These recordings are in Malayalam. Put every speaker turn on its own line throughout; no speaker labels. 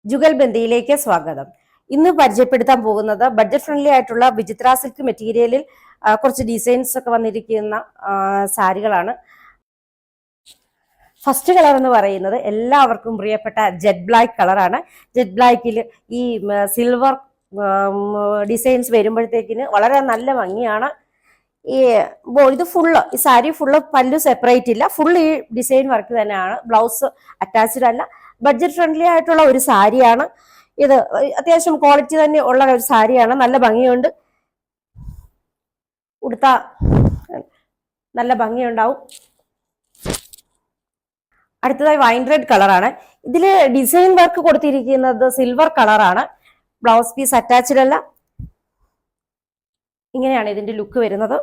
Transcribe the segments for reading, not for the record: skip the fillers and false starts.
ജുഗൽബന്ദിയിലേക്ക് സ്വാഗതം. ഇന്ന് പരിചയപ്പെടുത്താൻ പോകുന്നത് ബഡ്ജറ്റ് ഫ്രണ്ട്ലി ആയിട്ടുള്ള വിചിത്ര സിൽക്ക് മെറ്റീരിയലിൽ കുറച്ച് ഡിസൈൻസ് ഒക്കെ വന്നിരിക്കുന്ന സാരികളാണ്. ഫസ്റ്റ് കളർ എന്ന് പറയുന്നത് എല്ലാവർക്കും പ്രിയപ്പെട്ട ജെറ്റ് ബ്ലാക്ക് കളറാണ്. ജെറ്റ് ബ്ലാക്കിൽ ഈ സിൽവർ ഡിസൈൻസ് വരുമ്പോഴത്തേക്കിന് വളരെ നല്ല ഭംഗിയാണ്. ഇത് ഫുള്ള് ഈ സാരി ഫുള്ള് പല്ലു സെപ്പറേറ്റ് ഇല്ല, ഫുൾ ഈ ഡിസൈൻ വർക്ക് തന്നെയാണ്. ബ്ലൗസ് അറ്റാച്ച്ഡ് അല്ല. ബഡ്ജറ്റ് ഫ്രണ്ട്ലി ആയിട്ടുള്ള ഒരു സാരിയാണ് ഇത്. അത്യാവശ്യം ക്വാളിറ്റി തന്നെ ഉള്ള ഒരു സാരിയാണ്. നല്ല ഭംഗിയുണ്ട്, ഉടുത്ത നല്ല ഭംഗിയുണ്ടാവും. അടുത്തതായി വൈൻ റെഡ് കളറാണ്. ഇതില് ഡിസൈൻ വർക്ക് കൊടുത്തിരിക്കുന്നത് സിൽവർ കളറാണ്. ബ്ലൗസ് പീസ് അറ്റാച്ച്ഡ് അല്ല. ഇങ്ങനെയാണ് ഇതിന്റെ ലുക്ക് വരുന്നത്.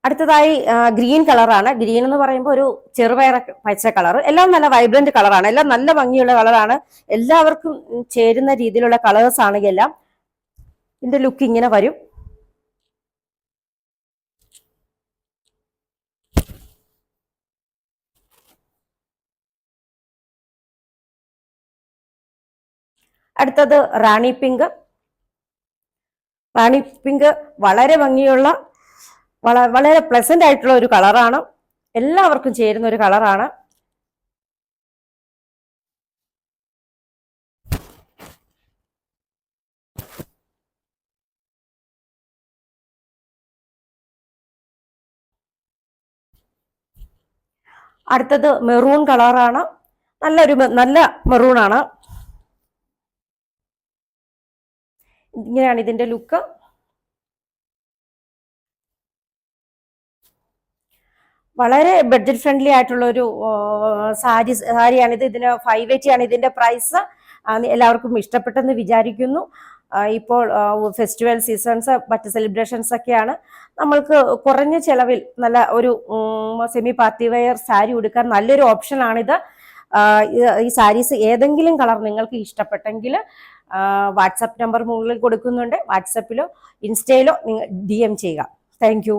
അടുത്തതായി ഗ്രീൻ കളറാണ്. ഗ്രീൻ എന്ന് പറയുമ്പോൾ ഒരു ചെറുപയർ പച്ച കളർ. എല്ലാം നല്ല വൈബ്രന്റ് കളറാണ്, എല്ലാം നല്ല ഭംഗിയുള്ള കളറാണ്. എല്ലാവർക്കും ചേരുന്ന രീതിയിലുള്ള കളേഴ്സ് ആണ് എല്ലാം. ഇതിന്റെ ലുക്ക് ഇങ്ങനെ വരും. അടുത്തത് റാണി പിങ്ക്. റാണി പിങ്ക് വളരെ ഭംഗിയുള്ള വളരെ പ്ലസന്റ് ആയിട്ടുള്ള ഒരു കളറാണ്. എല്ലാവർക്കും ചേരുന്ന ഒരു കളറാണ്. അടുത്തത് മെറൂൺ കളറാണ്. നല്ല മെറൂൺ ആണ്. ഇങ്ങനെയാണ് ഇതിന്റെ ലുക്ക്. വളരെ ബഡ്ജറ്റ് ഫ്രണ്ട്ലി ആയിട്ടുള്ള ഒരു സാരിയാണിത്. ഇതിന് 580 ആണ് ഇതിന്റെ പ്രൈസ്. എല്ലാവർക്കും ഇഷ്ടപ്പെട്ടെന്ന് വിചാരിക്കുന്നു. ഇപ്പോൾ ഫെസ്റ്റിവൽ സീസൺസ്, മറ്റ് സെലിബ്രേഷൻസ് ഒക്കെയാണ്. നമ്മൾക്ക് കുറഞ്ഞ ചെലവിൽ നല്ല ഒരു സെമി പാർട്ടി വെയർ സാരി ഉടുക്കാൻ നല്ലൊരു ഓപ്ഷനാണിത്. ഈ സാരീസ് ഏതെങ്കിലും കളർ നിങ്ങൾക്ക് ഇഷ്ടപ്പെട്ടെങ്കിൽ വാട്സപ്പ് നമ്പർ മുകളിൽ കൊടുക്കുന്നുണ്ട്. വാട്സപ്പിലോ ഇൻസ്റ്റയിലോ നിങ്ങൾ DM ചെയ്യുക. താങ്ക്